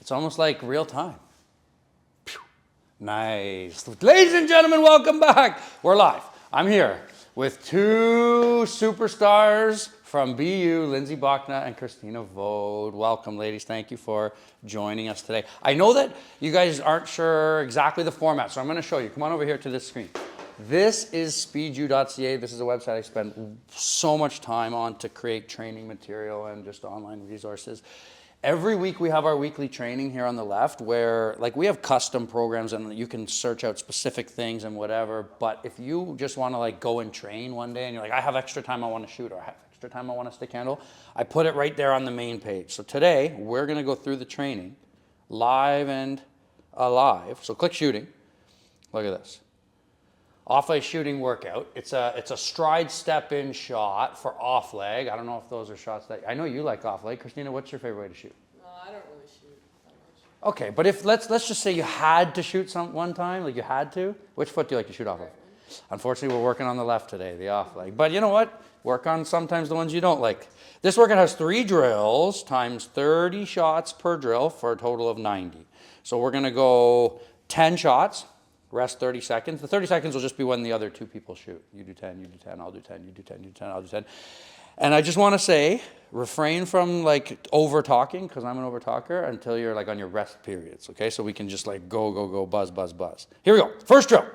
It's almost like real time. Pew. Nice. Ladies and gentlemen, welcome back. We're live. I'm here with two superstars from BU, Lindsay Bachna and Christina Vode. Welcome, ladies. Thank you for joining us today. I know that you guys aren't sure exactly the format, so I'm going to show you. Come on over here to this screen. This is speedyou.ca. This is a website I spent so much time on to create training material and just online resources. Every week we have our weekly training here on the left where like we have custom programs and you can search out specific things and whatever. But if you just want to like go and train one day and you're like, I have extra time I want to shoot or I have extra time I want to stick handle, I put it right there on the main page. So today we're going to go through the training live and alive. So click shooting. Look at this. Off-leg shooting workout. It's a stride step in shot for off leg. I don't know if those are shots that, I know you like off leg. Christina, what's your favorite way to shoot? No, I don't really shoot that much. Okay, but if let's just say you had to shoot one time, like you had to, which foot do you like to shoot off of? Unfortunately, we're working on the left today, the off leg. But you know what? Work on sometimes the ones you don't like. This workout has 3 drills times 30 shots per drill for a total of 90. So we're gonna go 10 shots. Rest 30 seconds. The 30 seconds will just be when the other 2 people shoot. You do 10, you do 10, I'll do 10, you do 10, you do 10, I'll do 10. And I just want to say, refrain from like over talking, because I'm an over talker, until you're like on your rest periods, okay? So we can just like go, buzz, buzz, buzz. Here we go. First drill.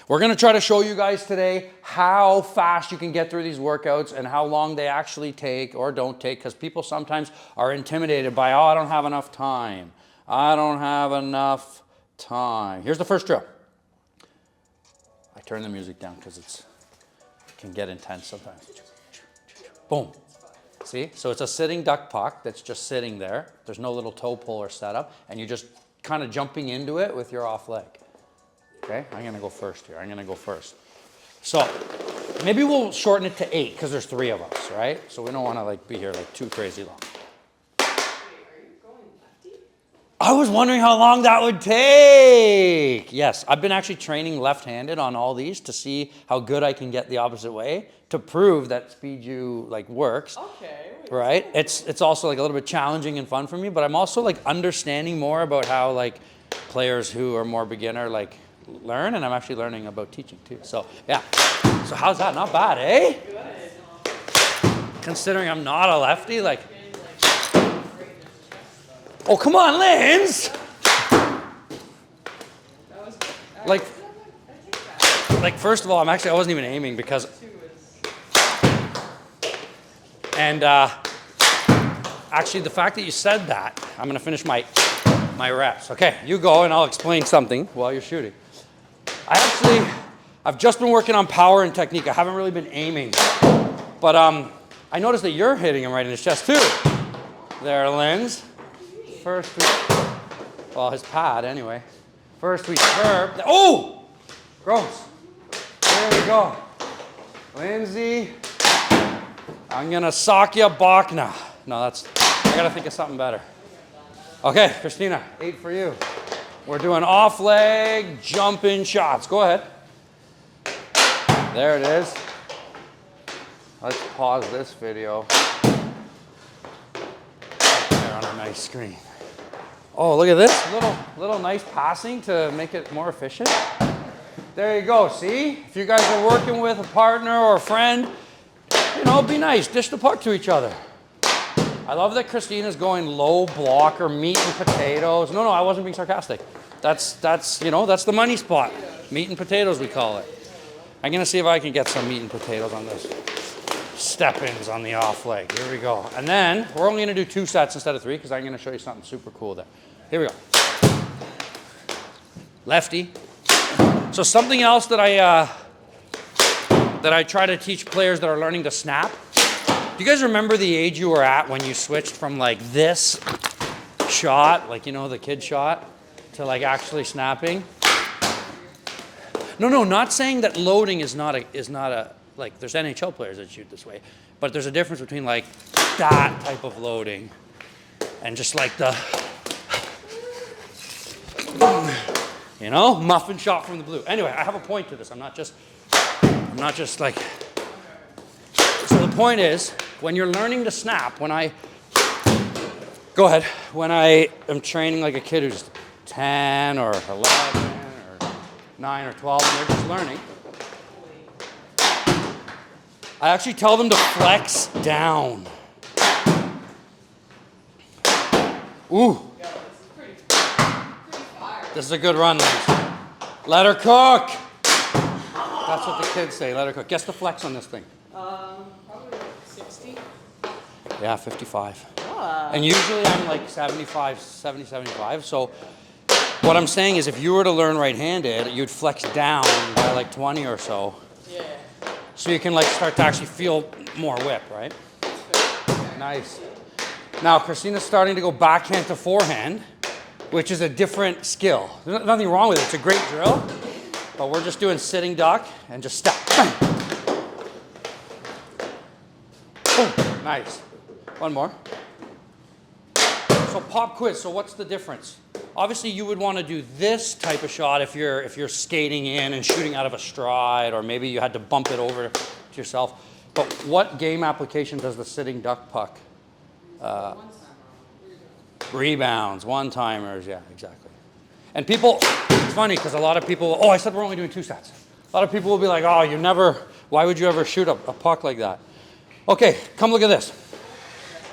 We're going to try to show you guys today how fast you can get through these workouts and how long they actually take or don't take, because people sometimes are intimidated by, oh, I don't have enough time. I don't have enough time. Here's the first drill. I turn the music down because it can get intense sometimes. Boom. See? So it's a sitting duck puck that's just sitting there. There's no little toe puller setup, and you're just kind of jumping into it with your off leg. Okay? I'm going to go first here. I'm going to go first. So maybe we'll shorten it to 8 because there's 3 of us, right? So we don't want to like be here like too crazy long. I was wondering how long that would take. Yes, I've been actually training left-handed on all these to see how good I can get the opposite way to prove that SpeedU like works. Okay. Right? It's also like a little bit challenging and fun for me, but I'm also like understanding more about how like players who are more beginner like learn, and I'm actually learning about teaching too. So yeah. So how's that? Not bad, eh? Good. Considering I'm not a lefty, like. Oh, come on, Linz! Like, first of all, I wasn't even aiming because, and actually the fact that you said that, I'm gonna finish my reps. Okay, you go and I'll explain something while you're shooting. I've just been working on power and technique. I haven't really been aiming, but I noticed that you're hitting him right in his chest too. There, Linz. First we, well, his pad anyway. First we chirp. Oh! Gross. There we go. Lindsay. I'm gonna sock you Bachna. No, I gotta think of something better. Okay, Christina, 8 for you. We're doing off leg jumping shots. Go ahead. There it is. Let's pause this video. There on a nice screen. Oh, look at this, little nice passing to make it more efficient. There you go, see? If you guys are working with a partner or a friend, you know, be nice, dish the puck to each other. I love that Christina's going low blocker, meat and potatoes. No, I wasn't being sarcastic. That's you know, that's the money spot. Meat and potatoes, we call it. I'm gonna see if I can get some meat and potatoes on this. Step-ins on the off leg. Here we go. And then we're only going to do 2 sets instead of 3 because I'm going to show you something super cool there. Here we go. Lefty. So something else that I try to teach players that are learning to snap. Do you guys remember the age you were at when you switched from like this shot, like you know the kid shot, to like actually snapping? No, not saying that loading is not a like there's NHL players that shoot this way, but there's a difference between like that type of loading and just like the, you know, muffin shot from the blue. Anyway, I have a point to this. I'm not just like, so the point is, when you're learning to snap, when I Go ahead. When I am training like a kid who's 10 or 11 or 9 or 12 and they're just learning, I actually tell them to flex down. Ooh. This is a good run, ladies. Let her cook. That's what the kids say, let her cook. Guess the flex on this thing. Probably like 60. Yeah, 55. Ah. And usually I'm like 75, 70, 75. So what I'm saying is if you were to learn right-handed, you'd flex down by like 20 or so. Yeah. So you can like start to actually feel more whip, right? Nice. Now Christina's starting to go backhand to forehand, which is a different skill. There's nothing wrong with it. It's a great drill, but we're just doing sitting duck and just step. Boom. Nice. One more. So pop quiz. So what's the difference? Obviously, you would want to do this type of shot if you're skating in and shooting out of a stride, or maybe you had to bump it over to yourself. But what game application does the sitting duck puck? Rebounds, one-timers, yeah, exactly. And people, it's funny because a lot of people, oh, I said we're only doing 2 sets. A lot of people will be like, oh, why would you ever shoot a puck like that? Okay, come look at this.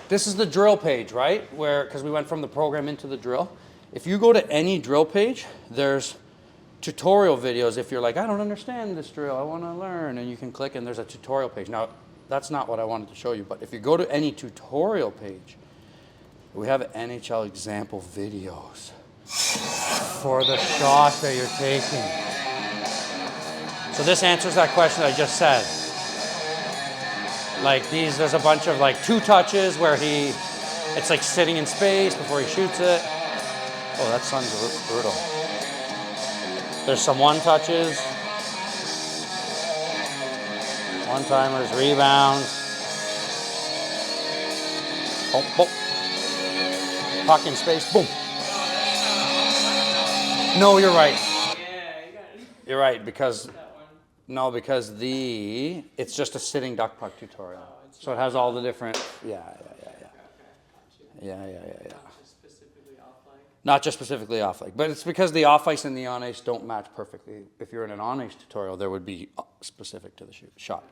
This is the drill page, right? Because we went from the program into the drill. If you go to any drill page, there's tutorial videos. If you're like, I don't understand this drill, I want to learn, and you can click and there's a tutorial page. Now, that's not what I wanted to show you, but if you go to any tutorial page, we have NHL example videos for the shot that you're taking. So this answers that question I just said. Like there's a bunch of like 2 touches where it's like sitting in space before he shoots it. Oh, that sun's brutal. There's some 1 touches, 1-timers, rebounds. Boom, boom. Puck in space, boom. No, you're right. Yeah, you got it. You're right, because That one. no, because it's just a sitting duck puck tutorial. So it has all the different, yeah. Not just specifically off leg, but it's because the off ice and the on ice don't match perfectly. If you're in an on ice tutorial, there would be specific to the shot.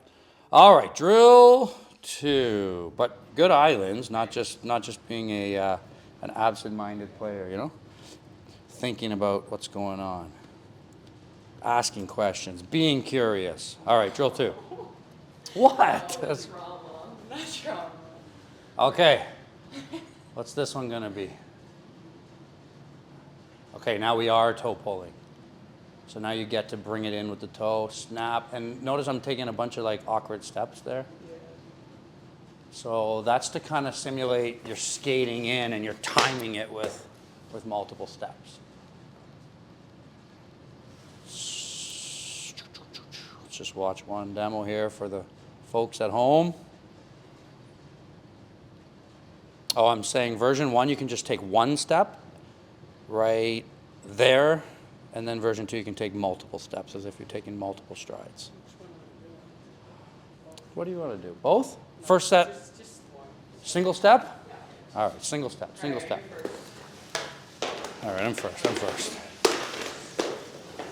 All right, drill 2, but good islands, not just being an absent-minded player, you know, thinking about what's going on, asking questions, being curious. All right, drill 2. What? That's... Not trauma. Okay, what's this one gonna be? Okay, now we are toe pulling. So now you get to bring it in with the toe, snap, and notice I'm taking a bunch of like awkward steps there. Yeah. So that's to kind of simulate you're skating in and you're timing it with multiple steps. Let's just watch one demo here for the folks at home. Oh, I'm saying version 1, you can just take 1 step right there, and then version 2, you can take multiple steps as if you're taking multiple strides. What do you want to do? Both? First set, Just one. single step? All right, single step. All right, I'm first.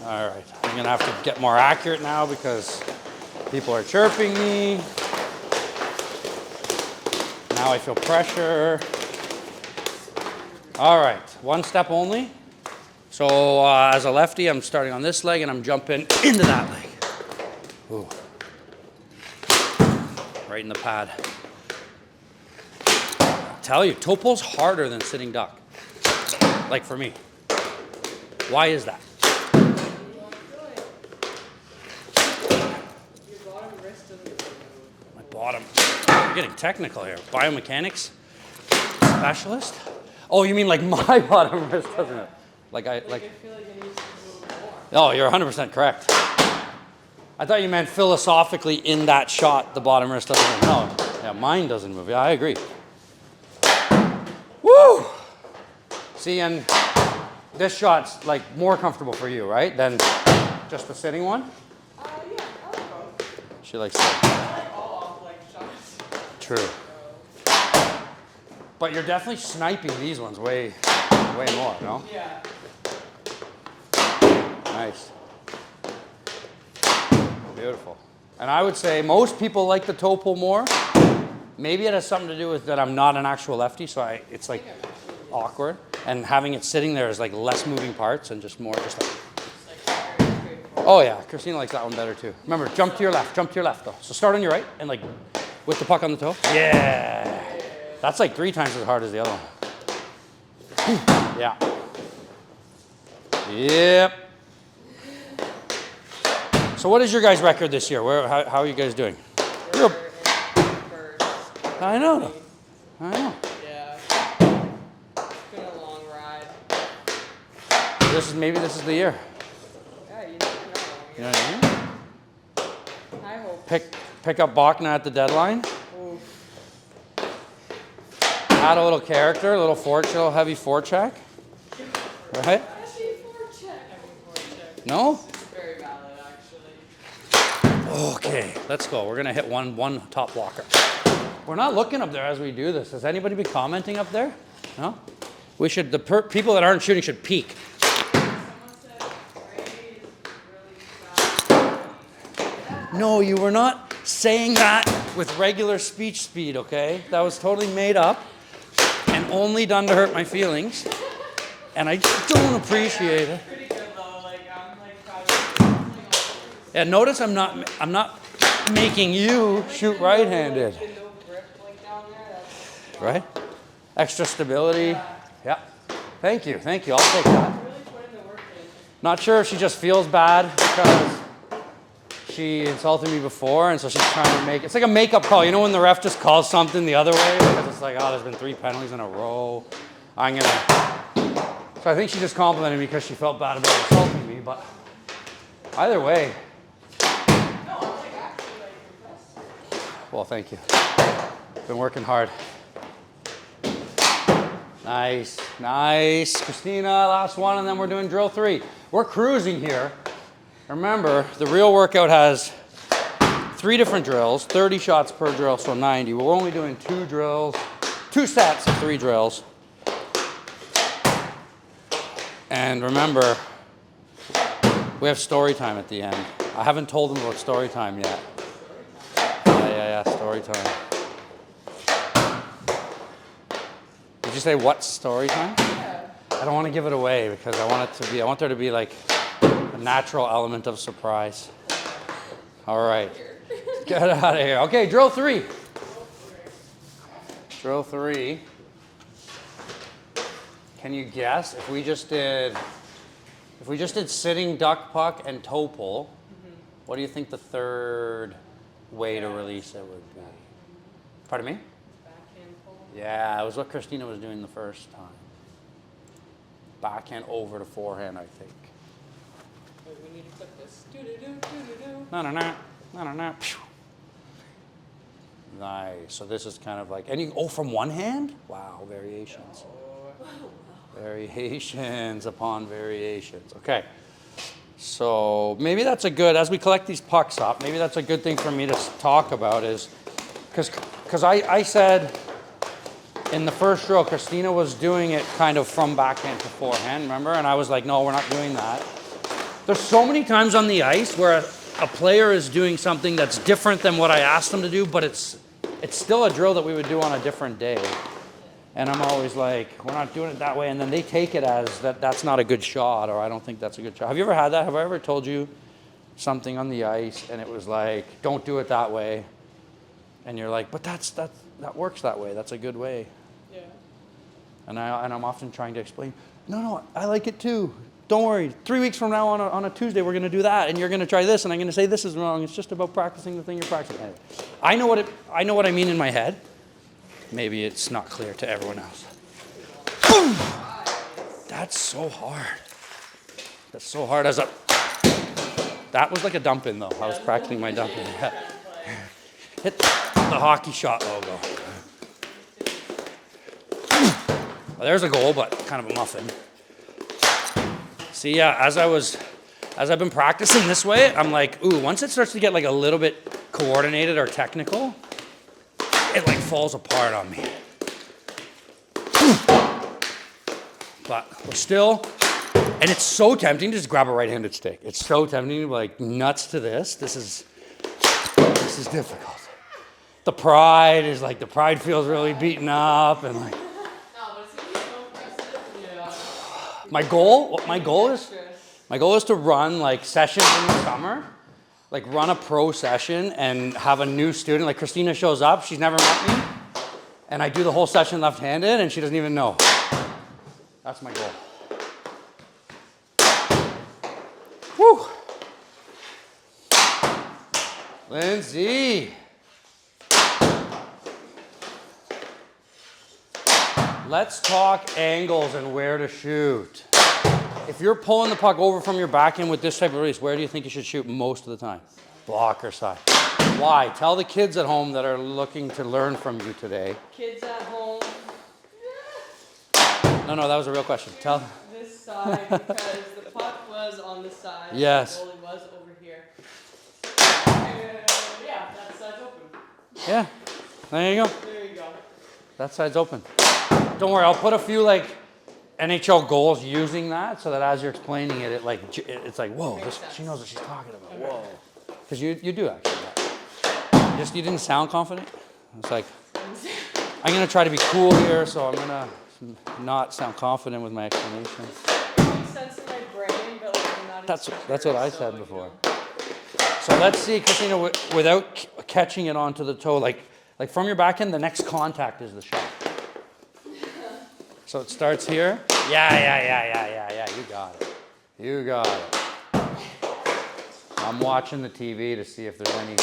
All right, I'm going to have to get more accurate now because people are chirping me. Now I feel pressure. All right, 1 step only. So as a lefty, I'm starting on this leg and I'm jumping into that leg. Ooh. Right in the pad. I tell you, toe pull's harder than sitting duck. Like for me. Why is that? Your bottom wrist doesn't move. My bottom. We're getting technical here. Biomechanics specialist? Oh, you mean like my bottom wrist doesn't it? I feel like it needs to move more. Oh, you're 100% correct. I thought you meant philosophically in that shot, the bottom wrist doesn't move. No, yeah, mine doesn't move. Yeah, I agree. Woo! See, and this shot's like more comfortable for you, right? Than just the sitting one? Yeah, I like both. She likes it. I like all off-leg shots. True. But you're definitely sniping these ones way more, no? Yeah. Nice. Beautiful. And I would say most people like the toe pull more. Maybe it has something to do with that I'm not an actual lefty, so it's like awkward. And having it sitting there is like less moving parts and just more just like. It's like very straightforward. Oh yeah, Christina likes that one better too. Remember, jump to your left though. So start on your right and like with the puck on the toe. Yeah. That's like 3 times as hard as the other one. Yeah. Yep. So what is your guys' record this year? How are you guys doing? We're in first. I know. Yeah. It's been a long ride. Maybe this is the year. Yeah, you never know. You know what I mean? I hope. Pick up Bachna at the deadline. Oof. Add a little character, a little heavy forecheck. Right? Heavy forecheck. No? It's very valid, actually. Okay, let's go. We're gonna hit one top blocker. We're not looking up there as we do this. Has anybody been commenting up there? No? We should, people that aren't shooting should peek. Someone said Ray is really fast. No, you were not saying that with regular speech speed, okay? That was totally made up and only done to hurt my feelings. And I don't appreciate it. Pretty good though. Like I'm like probably. And notice I'm not making you shoot right-handed, No grip like down there. That's right? Extra stability. Yeah. Thank you. I'll take that. really putting the work in. Not sure if she just feels bad because she insulted me before, and so she's trying to make it's like a makeup call. You know when the ref just calls something the other way because it's like, oh, there's been 3 penalties in a row. So I think she just complimented me because she felt bad about insulting me. But either way, No, I'm like actually like impressed. well, thank you. Been working hard. Nice. Christina, last one, and then we're doing drill 3. We're cruising here. Remember, the real workout has 3 different drills, 30 shots per drill, so 90. We're only doing 2 drills, 2 sets of 3 drills. And remember, we have story time at the end. I haven't told them about story time yet. Yeah, story time. Did you say what story time? Yeah. I don't want to give it away because I want there to be like a natural element of surprise. All right. Get out of here. Okay, drill 3. Drill 3. Can you guess if we just did sitting duck puck and toe pull, what do you think the third way to release it would be? Pardon me? Backhand pull. Yeah, it was what Christina was doing the first time. Backhand over to forehand, I think. Wait, we need to clip this. Do-do-do. No. Phew. Nice. So this is kind of like, and you go from one hand? Wow, variations. Variations upon variations. Okay. So maybe that's as we collect these pucks up, maybe that's a good thing for me to talk about is, because I said in the first drill, Christina was doing it kind of from backhand to forehand, remember? And I was like, no, we're not doing that. There's so many times on the ice where a player is doing something that's different than what I asked them to do, but it's still a drill that we would do on a different day. And I'm always like, we're not doing it that way. And then they take it as that's not a good shot, or I don't think that's a good shot. Have you ever had that? Have I ever told you something on the ice and it was like, don't do it that way? And you're like, but that works that way. That's a good way. Yeah. And I'm often trying to explain, no, I like it too. Don't worry. 3 weeks from now on a Tuesday, we're going to do that, and you're going to try this, and I'm going to say this is wrong. It's just about practicing the thing you're practicing. Anyway, I know what I mean in my head. Maybe it's not clear to everyone else. Boom! That's so hard. That's so hard that was like a dump in though. I was practicing my dump in. Hit the hockey shot logo. Well, there's a goal, but kind of a muffin. See, yeah, as I've been practicing this way, I'm like, ooh, once it starts to get like a little bit coordinated or technical, it like falls apart on me. But we're still, and it's so tempting to just grab a right-handed stick. It's so tempting, like nuts to this. This is difficult. The pride feels really beaten up, and like No, but it's gonna be so impressive. Yeah. my goal is to run like sessions in the summer, like run a pro session and have a new student. Like Christina shows up, she's never met me, and I do the whole session left-handed, and she doesn't even know. That's my goal. Woo! Lindsay. Let's talk angles and where to shoot. If you're pulling the puck over from your backhand with this type of release, where do you think you should shoot most of the time? Blocker side. Why? Tell the kids at home that are looking to learn from you today. Kids at home. No, that was a real question. Tell. This side because the puck was on this side. Yes. The goalie was over here. And yeah, that side's open. Yeah. There you go. There you go. That side's open. Don't worry, I'll put a few like NHL goals using that so that as you're explaining it, it's like, whoa, she knows what she's talking about. Whoa. Because you do actually. You didn't sound confident. It's like, I'm going to try to be cool here, so I'm going to not sound confident with my explanation. It makes sense in my brain, but like I'm not. That's what I said before. So let's see, Christina, without catching it onto the toe, like from your backhand, the next contact is the shot. So it starts here. Yeah. You got it. I'm watching the TV to see if there's any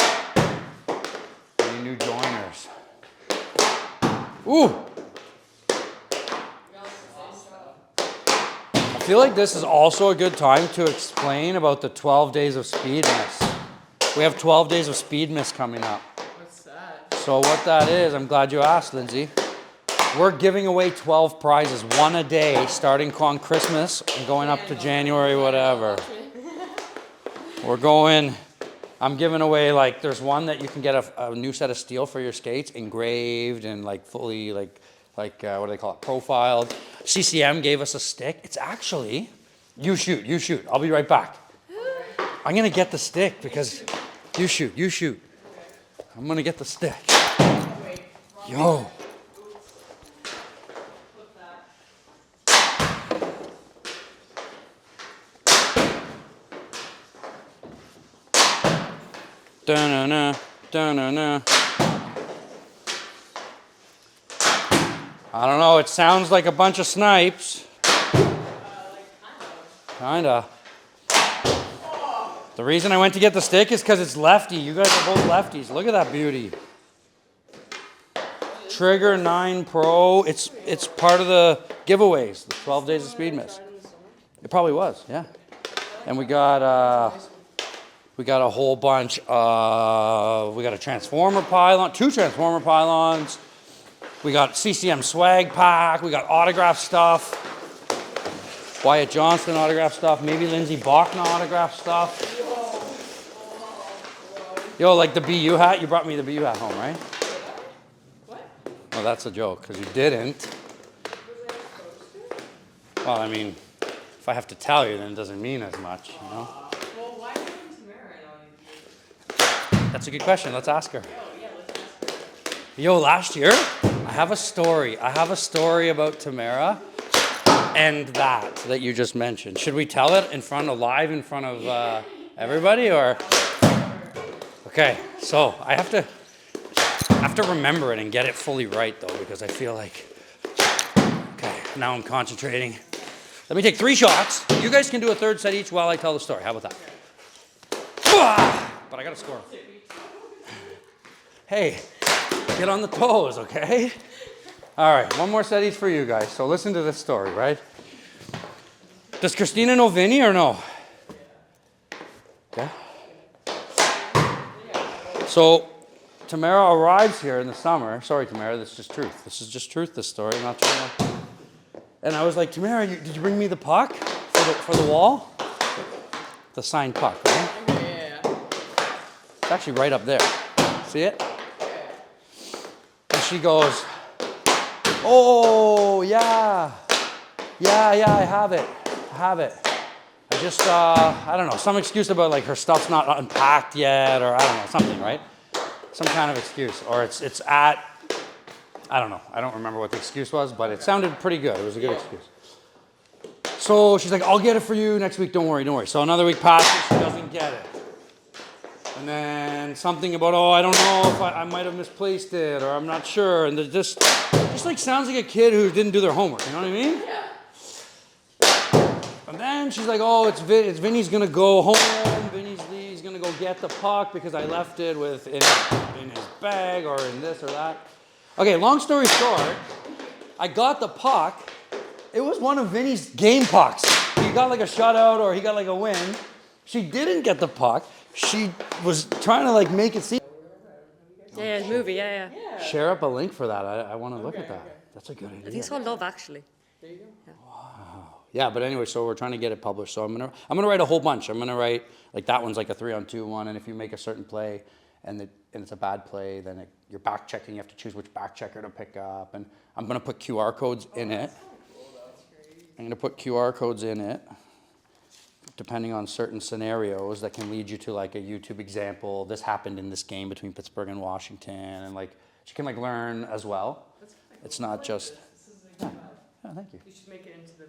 new joiners. Ooh. I feel like this is also a good time to explain about the 12 days of speed miss. We have 12 days of speed miss coming up. What's that? So what that is, I'm glad you asked, Lindsay. We're giving away 12 prizes, one a day, starting on Christmas and going up to January, whatever. I'm giving away, like, there's one that you can get a new set of steel for your skates, engraved and like fully, what do they call it, profiled. CCM gave us a stick. It's actually, you shoot. I'll be right back. I'm gonna get the stick because you shoot. I'm gonna get the stick. Yo. Da-na-na, da-na-na. I don't know, it sounds like a bunch of snipes. Kinda. The reason I went to get the stick is because it's lefty. You guys are both lefties. Look at that beauty. Trigger 9 Pro. It's part of the giveaways, the 12 days of speed miss. It probably was, yeah. And we got a whole bunch of, we got a transformer pylon, 2 transformer pylons. We got CCM swag pack. We got autograph stuff. Wyatt Johnston autograph stuff. Maybe Lindsay Bachna autograph stuff. Yo, like the BU hat. You brought me the BU hat home, right? What? Well, that's a joke because you didn't. Well, I mean, if I have to tell you, then it doesn't mean as much, you know? Well, why are you in Tamara and all these? That's a good question. Let's ask her. Oh, yeah, let's ask her. Yo, last year, I have a story. about Tamara and that you just mentioned. Should we tell it live in front of everybody, or? Okay, so I have to remember it and get it fully right though, because I feel like, okay, now I'm concentrating. Let me take 3 shots. You guys can do a 3rd set each while I tell the story. How about that? But I gotta score. Hey, get on the toes, okay? All right, one more set each for you guys. So listen to this story, right? Does Christina know Vinny or no? Yeah. So Tamara arrives here in the summer. Sorry, Tamara, this is just truth. This story. I'm not trying to... And I was like, Tamara, did you bring me the puck for the wall? The signed puck, right? Yeah. It's actually right up there. See it? And she goes, oh, yeah. Yeah, I have it. I have it. I just, I don't know, some excuse about like her stuff's not unpacked yet, or I don't know, something, right? Some kind of excuse, or it's at, I don't know. I don't remember what the excuse was, but it sounded pretty good. It was a good excuse. So she's like, I'll get it for you next week. Don't worry. So another week passes, she doesn't get it. And then something about, oh, I don't know if I might have misplaced it, or I'm not sure. And just like sounds like a kid who didn't do their homework. You know what I mean? Yeah. And then she's like, oh, it's Vinny's gonna go home. He's gonna go get the puck because I left it in his bag or in this or that. Okay, long story short, I got the puck. It was one of Vinny's game pucks. He got like a shutout or he got like a win. She didn't get the puck. She was trying to like make it seem. Yeah, movie, yeah. Share up a link for that. I want to look at that. That's a good idea. I think it's called Love, actually. There you go. Yeah, but anyway, so we're trying to get it published. So I'm gonna write a whole bunch. I'm gonna write like that one's like a 3-on-2 one, and if you make a certain play and it's a bad play, then you're back checking. You have to choose which back checker to pick up, and I'm gonna put QR codes in it. I'm gonna put QR codes in it, depending on certain scenarios that can lead you to like a YouTube example. This happened in this game between Pittsburgh and Washington, and like she can like learn as well. It's not just. Yeah, thank you. You should make it into the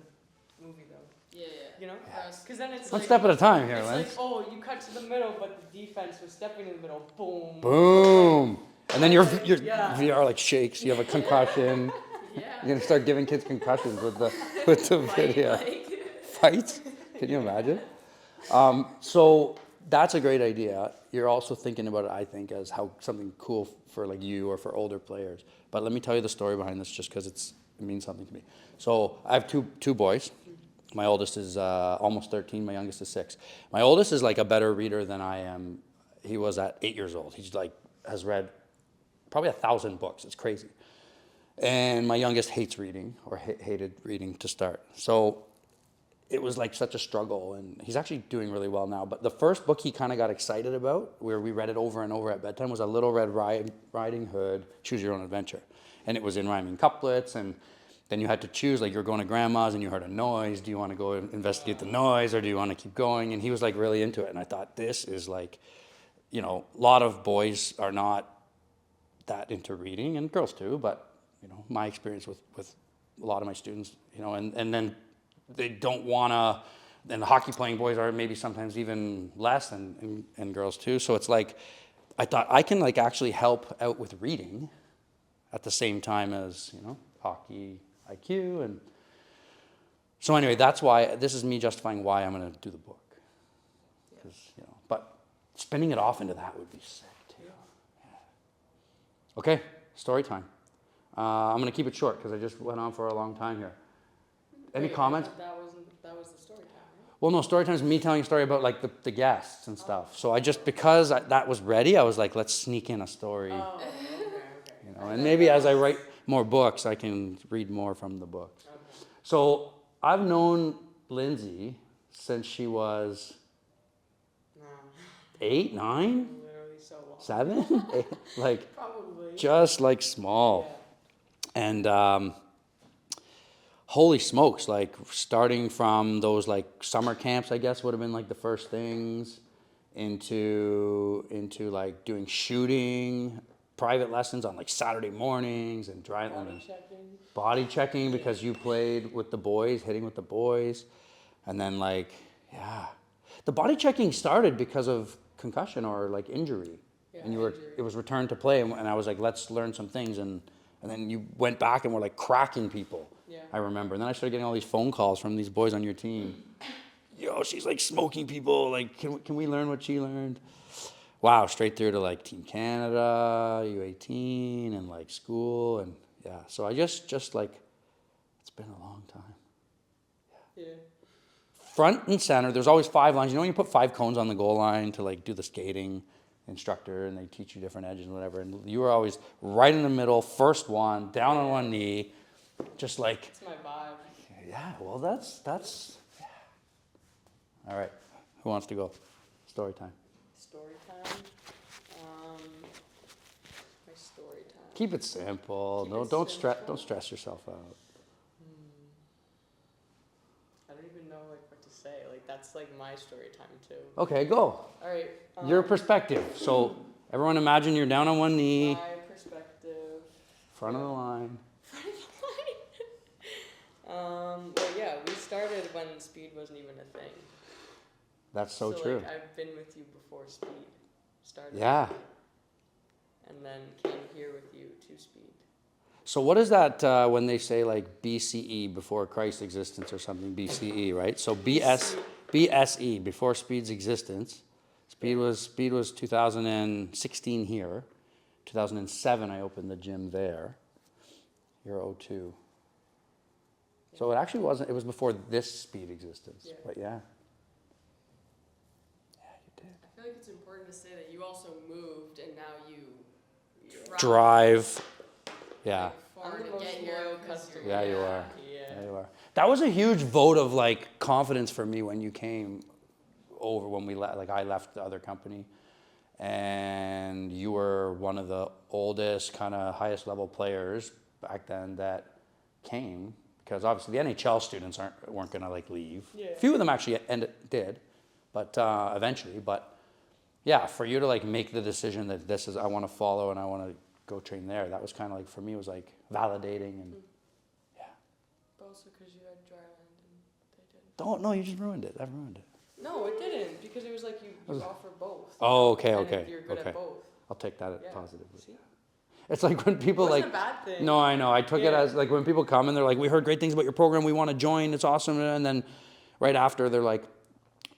movie though. Yeah. You know? Because then it's One like. step at a time here, It's Lance. like, oh, you cut to the middle, but the defense was stepping in the middle. Boom. Boom. And then your Yeah. VR like shakes. You have a concussion. Yeah. You're gonna start giving kids concussions with the video. Fights? Can you imagine? So that's a great idea. You're also thinking about it, I think, as how something cool for like you or for older players. But let me tell you the story behind this, just because it means something to me. So I have two boys. My oldest is almost 13. My youngest is 6. My oldest is like a better reader than I am. He was at 8 years old. He's like has read probably 1,000 books. It's crazy. And my youngest hates reading, or hated reading to start. So it was like such a struggle, and he's actually doing really well now. But the first book he kind of got excited about, where we read it over and over at bedtime, was a Little Red Riding Hood, Choose Your Own Adventure. And it was in rhyming couplets, and then you had to choose, like you're going to grandma's and you heard a noise. Do you want to go investigate the noise, or do you want to keep going? And he was like really into it. And I thought, this is like, a lot of boys are not that into reading, and girls too, but my experience with a lot of my students, and then they don't want to, and the hockey playing boys are maybe sometimes even less than and girls too. So it's like, I thought I can like actually help out with reading at the same time as, hockey IQ. And so anyway, that's why, this is me justifying why I'm going to do the book. Because, but spinning it off into that would be sick too. Yeah. Okay, story time. I'm going to keep it short because I just went on for a long time here. Any comments? That was the story time, right? Well, no, story time is me telling a story about like the guests and stuff. So I just, because that was ready, I was like, let's sneak in a story. Oh, okay. And maybe as I write more books, I can read more from the books. Okay. So I've known Lindsay since she was No, 8, 9, literally so long. 7, 8, like Probably. just like small. Yeah. And holy smokes, like starting from those like summer camps, I guess would have been like the first things, into like doing shooting, private lessons on like Saturday mornings, and body checking because you played with the boys, hitting with the boys. And then like, yeah, the body checking started because of concussion or like injury. Yeah, And injury. it was returned to play, and I was like, let's learn some things. And then you went back and were like cracking people. Yeah. I remember. And then I started getting all these phone calls from these boys on your team. Yo, she's like smoking people. Like, can we learn what she learned? Wow, straight through to like Team Canada, U18, and like school. And yeah, so I just like, it's been a long time. Yeah. Front and center, there's always 5 lines. You know when you put 5 cones on the goal line to like do the skating instructor, and they teach you different edges and whatever, and you were always right in the middle, first one, down on one knee, just like, It's my vibe. yeah, well that's, yeah. All right, who wants to go? Story time. Story time. My story time. Keep it simple. Keep No, it don't simple. stress yourself out. I don't even know like what to say. Like that's like my story time too. Okay, go. All right. Your perspective. So everyone imagine you're down on one knee, My perspective. front of the line. Well, yeah, we started when speed wasn't even a thing. That's so true. Like, I've been with you before speed started. Yeah. And then came here with you to speed. So what is that when they say like BCE, before Christ's existence or something, BCE, right? So BSE, before speed's existence. Speed was 2016 here. 2007 I opened the gym there. Year 02. So it actually wasn't, it was before this speed existence. Yeah. But yeah. Yeah, you did. I feel like it's important to say that you also moved and now you Drive. Yeah. far to get your customer. Yeah, you are. Yeah. Yeah, you are. That was a huge vote of like confidence for me when you came over, when we like I left the other company, and you were one of the oldest, kind of highest level players back then that came, because obviously the NHL students weren't gonna like leave. Yeah. A few of them actually did, but eventually. But yeah, for you to like make the decision that this is I want to follow and I want to go train there, that was kind of like, for me, it was like validating. And yeah. But also because you had Dryland and they didn't. Don't, no, you just ruined it. I've ruined it. No, it didn't, because it was like you offer both. Oh, okay, And okay, you're good okay. at both. I'll take that Yeah. positively. See? It's like when people Wasn't like, a bad thing. no, I know. I took it Yeah. as like when people come and they're like, we heard great things about your program. We want to join. It's awesome. And then right after they're like,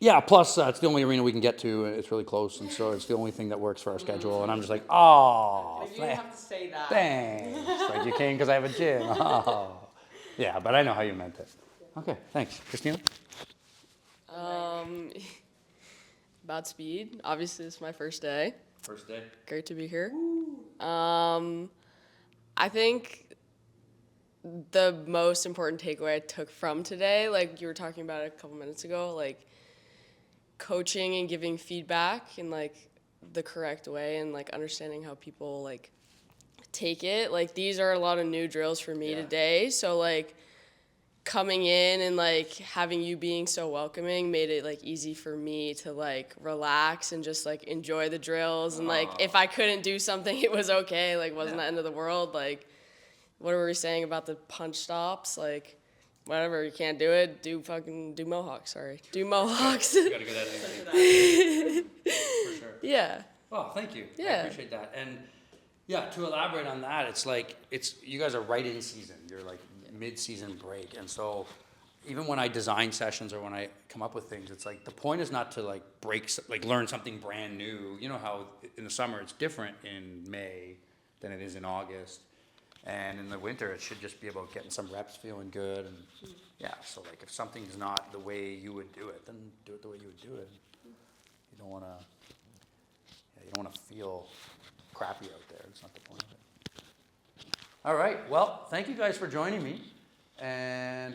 yeah, plus it's the only arena we can get to. It's really close. And so it's the only thing that works for our schedule. And I'm just like, oh, Like, you didn't have to say that. thanks. Like you came because I have a gym. Oh. Yeah, but I know how you meant it. Okay, thanks. Christina? About speed. Obviously, it's my first day. First day. Great to be here. I think the most important takeaway I took from today, like you were talking about it a couple minutes ago, like coaching and giving feedback in like the correct way and like understanding how people like take it. Like these are a lot of new drills for me Yeah. today. So like coming in and like having you being so welcoming made it like easy for me to like relax and just like enjoy the drills. And like if I couldn't do something, it was okay. Like wasn't the end of the world. Like what were we saying about the punch stops? Like whatever, you can't do it, do Mohawks, sorry. Do Mohawks. You gotta go that for sure. Yeah. Oh, thank you. I Yeah. appreciate that. And yeah, to elaborate on that, it's like you guys are right in season. You're like mid-season break, and so even when I design sessions or when I come up with things, it's like the point is not to like learn something brand new. You know how in the summer it's different in May than it is in August, and in the winter it should just be about getting some reps, feeling good, and yeah. So like if something's not the way you would do it, then do it the way you would do it. You don't want to feel crappy out there. It's not the point of it. All right. Well, thank you guys for joining me. And